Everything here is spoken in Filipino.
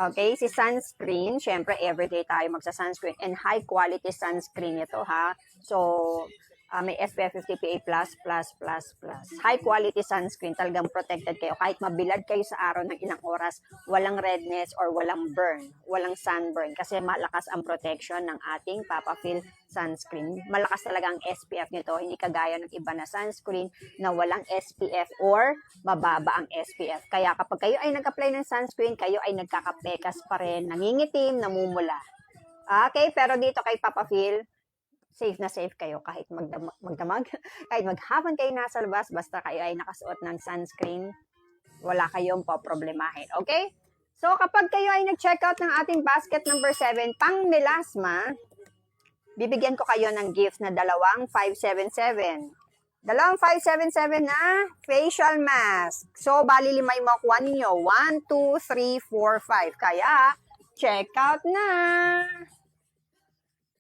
Okay, si sunscreen, syempre everyday tayo magsa-sunscreen and high quality sunscreen ito ha. So, may SPF 50 PA++++. High quality sunscreen, talagang protected kayo. Kahit mabilad kayo sa araw ng ilang oras, walang redness or walang burn, walang sunburn kasi malakas ang protection ng ating Papafil sunscreen. Malakas talaga ang SPF nito, hindi kagaya ng iba na sunscreen na walang SPF or mababa ang SPF. Kaya kapag kayo ay nag-apply ng sunscreen, kayo ay nagkakapekas pa rin, nangingitim, namumula. Okay, pero dito kay Papafil, safe na safe kayo kahit magdamag, kahit maghapon kayo nasa labas, basta kayo ay nakasuot ng sunscreen, wala kayong poproblemahin. Okay? So, kapag kayo ay nag-check out ng ating basket number 7, pang melasma, bibigyan ko kayo ng gift na dalawang 577. Dalawang 577 na facial mask. So, bali 5 yung makuha ninyo. 1, 2, 3, 4, 5. Kaya, check out na!